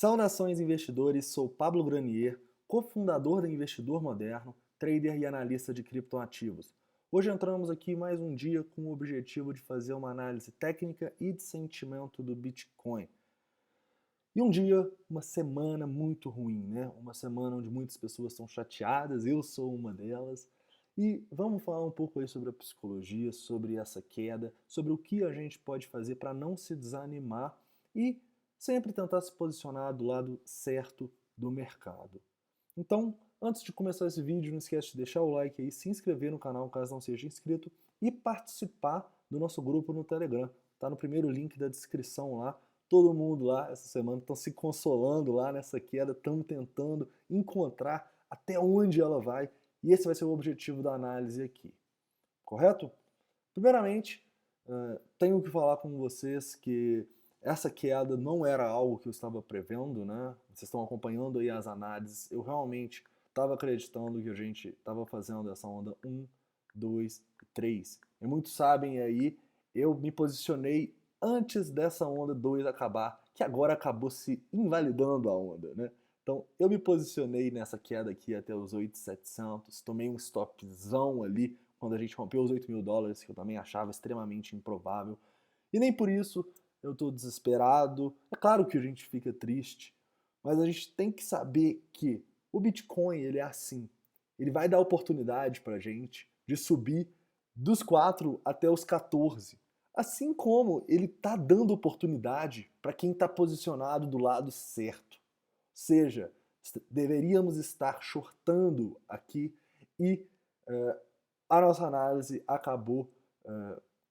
Saudações investidores, sou Pablo Granier, cofundador da Investidor Moderno, trader e analista de criptoativos. Hoje entramos aqui mais um dia com o objetivo de fazer uma análise técnica e de sentimento do Bitcoin. E um dia, uma semana muito ruim, né? Uma semana onde muitas pessoas estão chateadas, eu sou uma delas. E vamos falar um pouco aí sobre a psicologia, sobre essa queda, sobre o que a gente pode fazer para não se desanimar e sempre tentar se posicionar do lado certo do mercado. Então, antes de começar esse vídeo, não esquece de deixar o like aí, se inscrever no canal caso não seja inscrito e participar do nosso grupo no Telegram. Tá no primeiro link da descrição lá. Todo mundo lá essa semana está se consolando lá nessa queda, estamos tentando encontrar até onde ela vai e esse vai ser o objetivo da análise aqui, correto? Primeiramente, tenho que falar com vocês que essa queda não era algo que eu estava prevendo, né? Vocês estão acompanhando aí as análises, eu realmente estava acreditando que a gente estava fazendo essa onda 1, 2 e 3. E muitos sabem aí, eu me posicionei antes dessa onda 2 acabar, que agora acabou se invalidando a onda, né? Então eu me posicionei nessa queda aqui até os 8.700, tomei um stopzão ali quando a gente rompeu os 8 mil dólares, que eu também achava extremamente improvável. E nem por isso eu estou desesperado. É claro que a gente fica triste, mas a gente tem que saber que o Bitcoin, ele é assim. Ele vai dar oportunidade para a gente de subir dos 4 até os 14. Assim como ele está dando oportunidade para quem está posicionado do lado certo. Seja, deveríamos estar shortando aqui e a nossa análise acabou,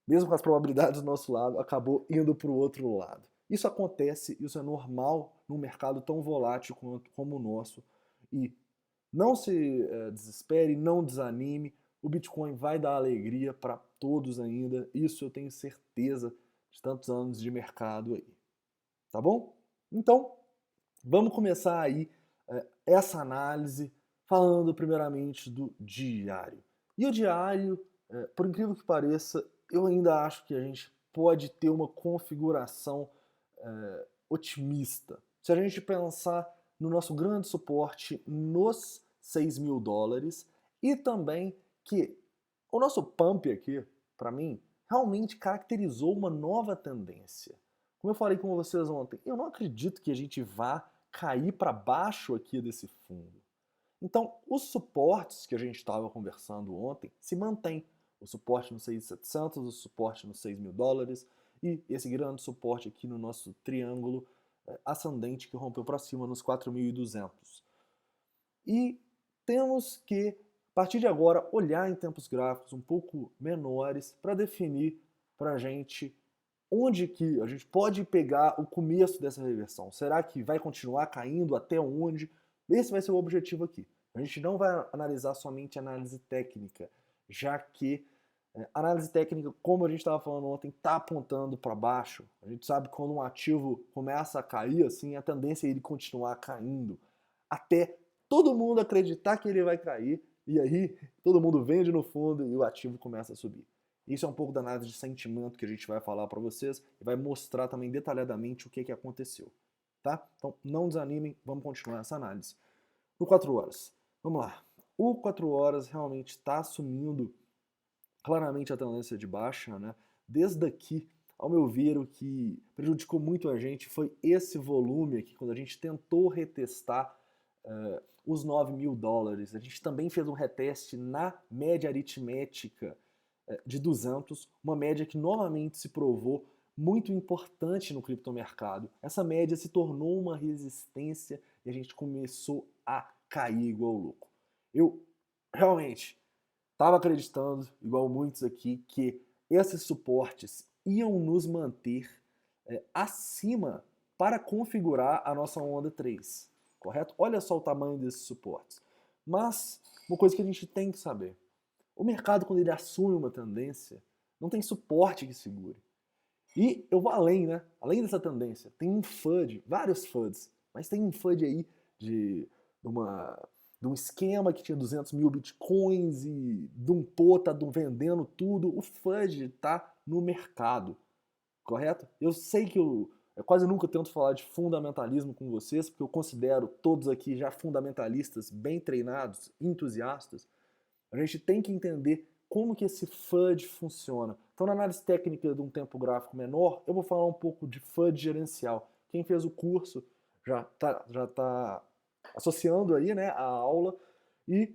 mesmo com as probabilidades do nosso lado, acabou indo para o outro lado. Isso acontece, isso é normal num mercado tão volátil como o nosso. E não se desespere, não desanime, o Bitcoin vai dar alegria para todos ainda, isso eu tenho certeza de tantos anos de mercado aí. Tá bom? Então, vamos começar aí essa análise falando primeiramente do diário. E o diário, por incrível que pareça, eu ainda acho que a gente pode ter uma configuração otimista. Se a gente pensar no nosso grande suporte nos 6 mil dólares e também que o nosso pump aqui, para mim, realmente caracterizou uma nova tendência. Como eu falei com vocês ontem, eu não acredito que a gente vá cair para baixo aqui desse fundo. Então, os suportes que a gente estava conversando ontem se mantêm. O suporte no 6.700, o suporte nos 6 mil dólares e esse grande suporte aqui no nosso triângulo ascendente que rompeu para cima nos 4.200. E temos que, a partir de agora, olhar em tempos gráficos um pouco menores para definir para a gente onde que a gente pode pegar o começo dessa reversão. Será que vai continuar caindo até onde? Esse vai ser o objetivo aqui. A gente não vai analisar somente análise técnica, já que análise técnica, como a gente estava falando ontem, está apontando para baixo. A gente sabe que quando um ativo começa a cair, assim, a tendência é ele continuar caindo até todo mundo acreditar que ele vai cair e aí todo mundo vende no fundo e o ativo começa a subir. Isso é um pouco da análise de sentimento que a gente vai falar para vocês e vai mostrar também detalhadamente o que aconteceu. Tá? Então não desanimem, vamos continuar essa análise. No 4 horas, vamos lá. O 4 horas realmente está assumindo claramente a tendência de baixa, né? Desde aqui, ao meu ver, o que prejudicou muito a gente foi esse volume aqui, quando a gente tentou retestar os 9 mil dólares. A gente também fez um reteste na média aritmética de 200, uma média que novamente se provou muito importante no criptomercado. Essa média se tornou uma resistência e a gente começou a cair igual louco. Eu realmente estava acreditando, igual muitos aqui, que esses suportes iam nos manter acima para configurar a nossa onda 3, correto? Olha só o tamanho desses suportes. Mas, uma coisa que a gente tem que saber, o mercado, quando ele assume uma tendência, não tem suporte que segure. E eu vou além, né? Além dessa tendência, tem um FUD, vários FUDs, mas tem um FUD aí de um esquema que tinha 200 mil bitcoins e de um pô tá vendendo tudo. O FUD tá no mercado, correto? Eu sei que Eu quase nunca tento falar de fundamentalismo com vocês, porque eu considero todos aqui já fundamentalistas, bem treinados, entusiastas. A gente tem que entender como que esse FUD funciona. Então, na análise técnica de um tempo gráfico menor, eu vou falar um pouco de FUD gerencial. Quem fez o curso já tá associando aí, né, a aula, e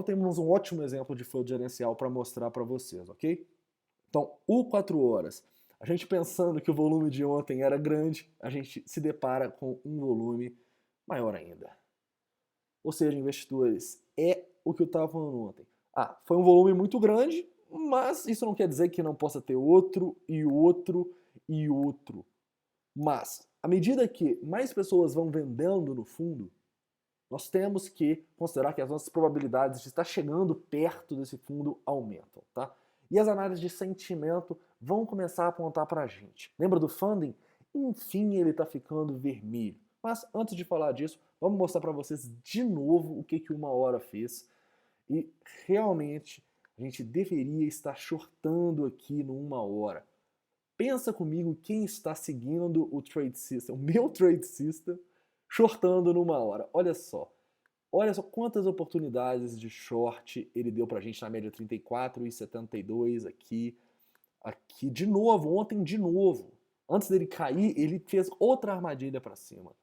temos um ótimo exemplo de FUD gerencial para mostrar para vocês, ok? Então, o 4 horas, a gente pensando que o volume de ontem era grande, a gente se depara com um volume maior ainda. Ou seja, investidores, é o que eu estava falando ontem. Foi um volume muito grande, mas isso não quer dizer que não possa ter outro e outro e outro. Mas, à medida que mais pessoas vão vendendo no fundo, nós temos que considerar que as nossas probabilidades de estar chegando perto desse fundo aumentam, tá? E as análises de sentimento vão começar a apontar para a gente. Lembra do funding? Enfim, ele está ficando vermelho. Mas antes de falar disso, vamos mostrar para vocês de novo o que uma hora fez. E realmente a gente deveria estar shortando aqui no 1 hora. Pensa comigo quem está seguindo o Trade System, o meu Trade System, shortando no 1 hora. Olha só quantas oportunidades de short ele deu pra gente na média 34,72 aqui de novo, ontem de novo. Antes dele cair, ele fez outra armadilha para cima.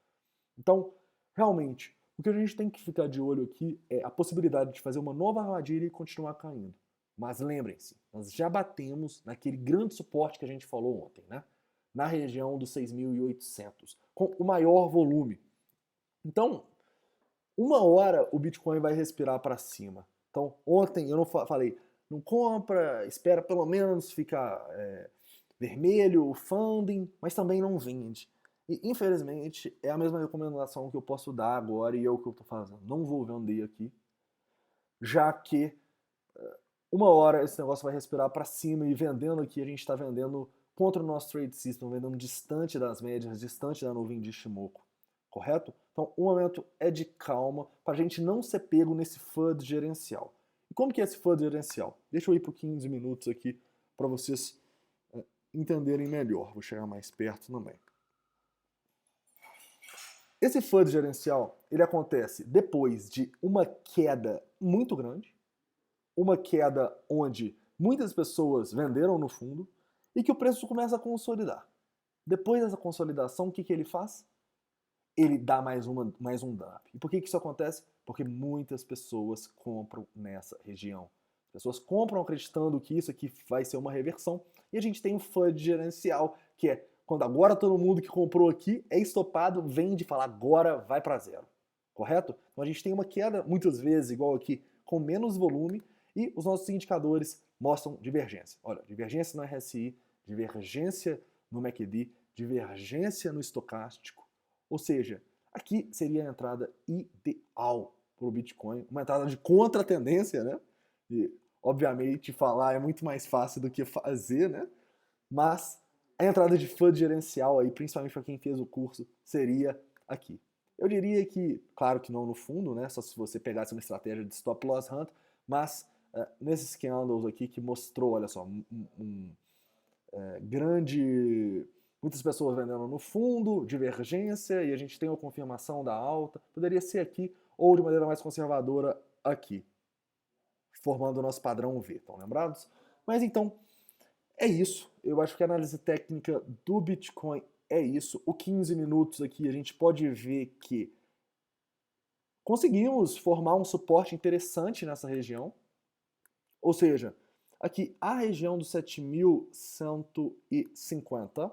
Então, realmente, o que a gente tem que ficar de olho aqui é a possibilidade de fazer uma nova armadilha e continuar caindo. Mas lembrem-se, nós já batemos naquele grande suporte que a gente falou ontem, né? Na região dos 6.800, com o maior volume. Então, 1 hora o Bitcoin vai respirar para cima. Então, ontem eu não falei, não compra, espera pelo menos ficar vermelho o funding, mas também não vende. E, infelizmente, é a mesma recomendação que eu posso dar agora e é o que eu estou fazendo. Não vou vender aqui, já que 1 hora esse negócio vai respirar para cima e vendendo aqui, a gente está vendendo contra o nosso trade system, vendendo distante das médias, distante da nuvem de Ishimoku, correto? Então o momento é de calma para a gente não ser pego nesse FUD gerencial. E como que é esse FUD gerencial? Deixa eu ir por 15 minutos aqui para vocês entenderem melhor. Vou chegar mais perto também. Esse FUD gerencial, ele acontece depois de uma queda muito grande, uma queda onde muitas pessoas venderam no fundo e que o preço começa a consolidar. Depois dessa consolidação, o que ele faz? Ele dá mais um dump. E por que isso acontece? Porque muitas pessoas compram nessa região. As pessoas compram acreditando que isso aqui vai ser uma reversão e a gente tem um FUD gerencial, que é quando agora todo mundo que comprou aqui é estopado, vende e fala agora vai para zero. Correto? Então a gente tem uma queda, muitas vezes, igual aqui, com menos volume, e os nossos indicadores mostram divergência. Olha, divergência no RSI, divergência no MACD, divergência no estocástico. Ou seja, aqui seria a entrada ideal para o Bitcoin, uma entrada de contra-tendência, né? E, obviamente, falar é muito mais fácil do que fazer, né? Mas a entrada de FUD gerencial aí, principalmente para quem fez o curso, seria aqui. Eu diria que, claro que não no fundo, né? Só se você pegasse uma estratégia de stop loss hunt, mas nesses candles aqui que mostrou, olha só, grande, muitas pessoas vendendo no fundo, divergência, e a gente tem a confirmação da alta, poderia ser aqui, ou de maneira mais conservadora aqui, formando o nosso padrão V, estão lembrados? Mas então, é isso, eu acho que a análise técnica do Bitcoin é isso. O 15 minutos aqui a gente pode ver que conseguimos formar um suporte interessante nessa região, ou seja, aqui a região dos 7.150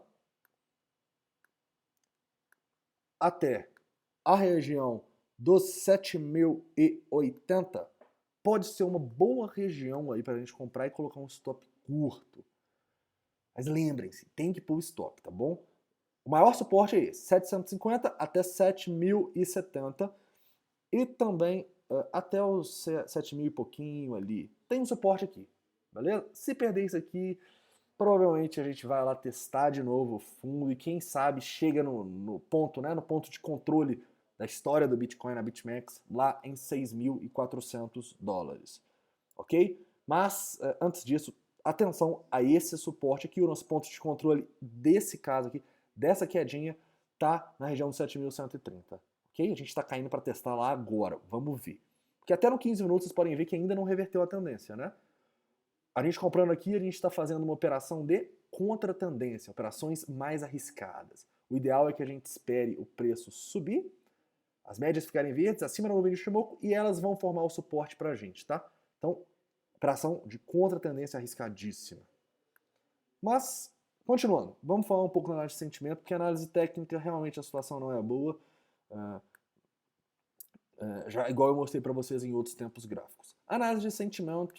até a região dos 7.080 pode ser uma boa região aí para a gente comprar e colocar um stop curto. Mas lembrem-se, tem que pôr o stop, tá bom? O maior suporte é esse, 750 até 7.070 e também até os 7.000 e pouquinho ali. Tem um suporte aqui, beleza? Se perder isso aqui, provavelmente a gente vai lá testar de novo o fundo e quem sabe chega no ponto, né, no ponto de controle da história do Bitcoin na BitMEX lá em 6.400 dólares, ok? Mas antes disso, atenção a esse suporte aqui, o nosso ponto de controle desse caso aqui dessa quedinha tá na região dos 7.130, ok? A gente está caindo para testar lá agora, vamos ver. Porque até no 15 minutos vocês podem ver que ainda não reverteu a tendência, né? A gente comprando aqui, a gente está fazendo uma operação de contra-tendência, operações mais arriscadas. O ideal é que a gente espere o preço subir, as médias ficarem verdes, acima da nuvem de Shimoku, e elas vão formar o suporte para a gente, tá? Então, operação de contra-tendência arriscadíssima. Mas, continuando, vamos falar um pouco da análise de sentimento, porque a análise técnica realmente a situação não é boa, já igual eu mostrei para vocês em outros tempos gráficos. Análise de sentimento,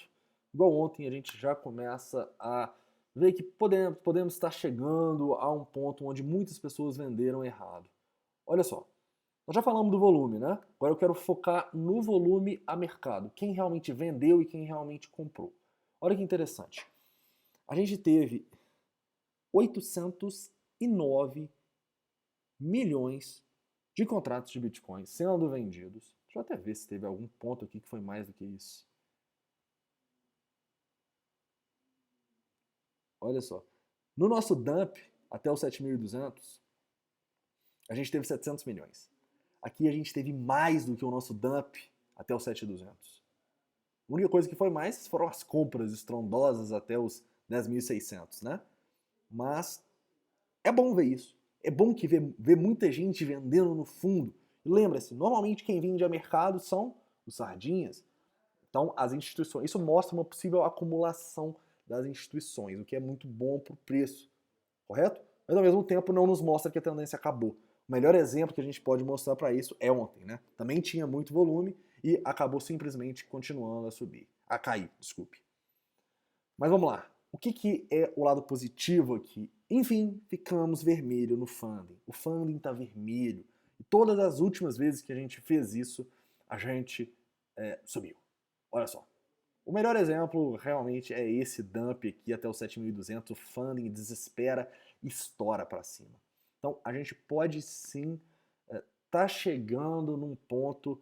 igual ontem, a gente já começa a ver que podemos estar chegando a um ponto onde muitas pessoas venderam errado. Olha só, nós já falamos do volume, né? Agora eu quero focar no volume a mercado. Quem realmente vendeu e quem realmente comprou. Olha que interessante. A gente teve 809 milhões de contratos de Bitcoin sendo vendidos. Deixa eu até ver se teve algum ponto aqui que foi mais do que isso. Olha só. No nosso dump, até os 7.200, a gente teve 700 milhões. Aqui a gente teve mais do que o nosso dump até os 7.200. A única coisa que foi mais foram as compras estrondosas até os 10.600, né? Mas é bom ver isso. É bom que ver muita gente vendendo no fundo. E lembra-se, normalmente quem vende a mercado são os sardinhas. Então, as instituições. Isso mostra uma possível acumulação das instituições, o que é muito bom para o preço, correto? Mas ao mesmo tempo não nos mostra que a tendência acabou. O melhor exemplo que a gente pode mostrar para isso é ontem, né? Também tinha muito volume e acabou simplesmente continuando a subir, a cair, desculpe. Mas vamos lá. O que é o lado positivo aqui? Enfim, ficamos vermelho no funding. O funding está vermelho. E todas as últimas vezes que a gente fez isso, a gente subiu. Olha só. O melhor exemplo realmente é esse dump aqui até o 7.200. O funding desespera e estoura para cima. Então a gente pode sim tá chegando num ponto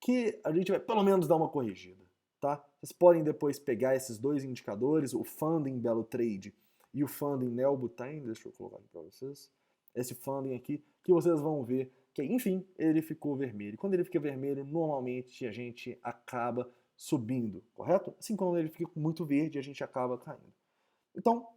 que a gente vai pelo menos dar uma corrigida. Tá? Vocês podem depois pegar esses dois indicadores, o funding Belo Trade e o funding Nelbutain, deixa eu colocar aqui para vocês, esse funding aqui, que vocês vão ver que, enfim, ele ficou vermelho. Quando ele fica vermelho, normalmente a gente acaba subindo, correto? Assim, quando ele fica muito verde, a gente acaba caindo. Então,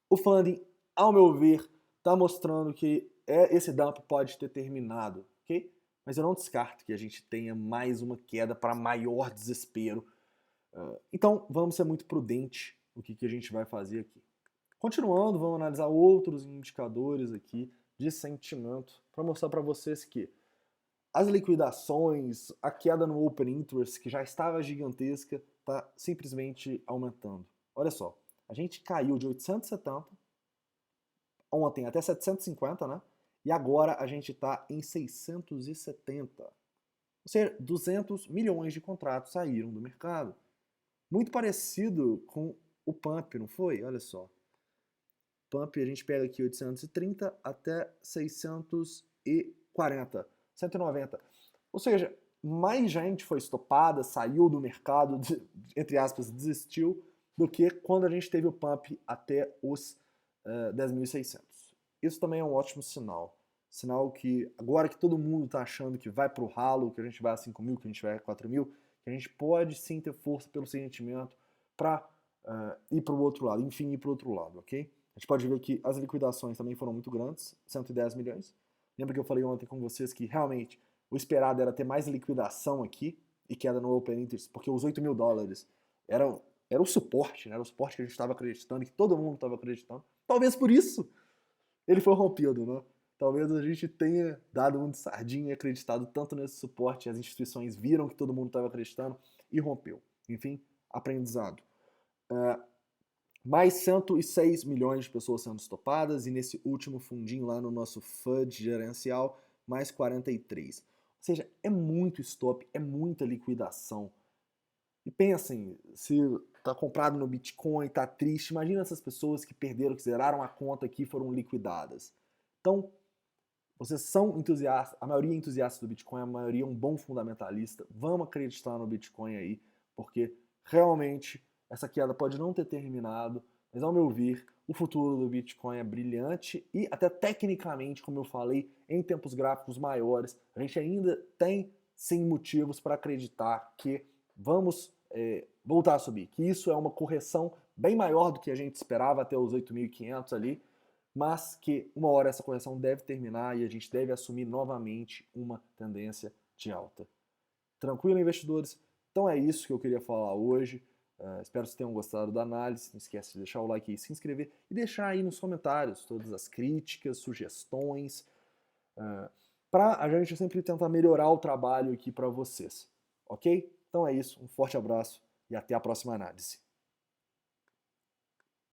o funding, ao meu ver, está mostrando que esse dump pode ter terminado, ok? Mas eu não descarto que a gente tenha mais uma queda para maior desespero. Então, vamos ser muito prudentes no que a gente vai fazer aqui. Continuando, vamos analisar outros indicadores aqui de sentimento para mostrar para vocês que as liquidações, a queda no Open Interest, que já estava gigantesca, está simplesmente aumentando. Olha só, a gente caiu de 870 ontem até 750, né? E agora a gente está em 670. Ou seja, 200 milhões de contratos saíram do mercado. Muito parecido com o Pump, não foi? Olha só. Pump a gente pega aqui 830 até 640, 190. Ou seja, mais gente foi estopada, saiu do mercado, entre aspas, desistiu, do que quando a gente teve o Pump até os 10.600. Isso também é um ótimo sinal. Sinal que agora que todo mundo está achando que vai para o ralo, que a gente vai a 5 mil, que a gente vai a 4 mil, que a gente pode sim ter força pelo sentimento para ir para o outro lado, enfim, ir para o outro lado, ok? A gente pode ver que as liquidações também foram muito grandes, 110 milhões. Lembra que eu falei ontem com vocês que realmente o esperado era ter mais liquidação aqui e queda no Open Interest, porque os 8 mil dólares era o suporte, né? Era o suporte que a gente estava acreditando, que todo mundo estava acreditando. Talvez por isso ele foi rompido, né? Talvez a gente tenha dado um de sardinha e acreditado tanto nesse suporte, as instituições viram que todo mundo estava acreditando e rompeu. Enfim, aprendizado. Mais 106 milhões de pessoas sendo estopadas e nesse último fundinho lá no nosso FUD gerencial, mais 43. Ou seja, é muito stop, é muita liquidação. E pensem, se tá comprado no Bitcoin, tá triste, imagina essas pessoas que perderam, que zeraram a conta aqui e foram liquidadas. Então, vocês são entusiastas, a maioria é entusiasta do Bitcoin, a maioria é um bom fundamentalista. Vamos acreditar no Bitcoin aí, porque realmente essa queda pode não ter terminado, mas ao meu ver, o futuro do Bitcoin é brilhante e até tecnicamente, como eu falei, em tempos gráficos maiores, a gente ainda tem sim motivos para acreditar que vamos voltar a subir, que isso é uma correção bem maior do que a gente esperava até os 8.500 ali, mas que uma hora essa correção deve terminar e a gente deve assumir novamente uma tendência de alta. Tranquilo, investidores? Então é isso que eu queria falar hoje. Espero que vocês tenham gostado da análise. Não esquece de deixar o like e se inscrever e deixar aí nos comentários todas as críticas, sugestões, para a gente sempre tentar melhorar o trabalho aqui para vocês. Ok? Então é isso. Um forte abraço e até a próxima análise.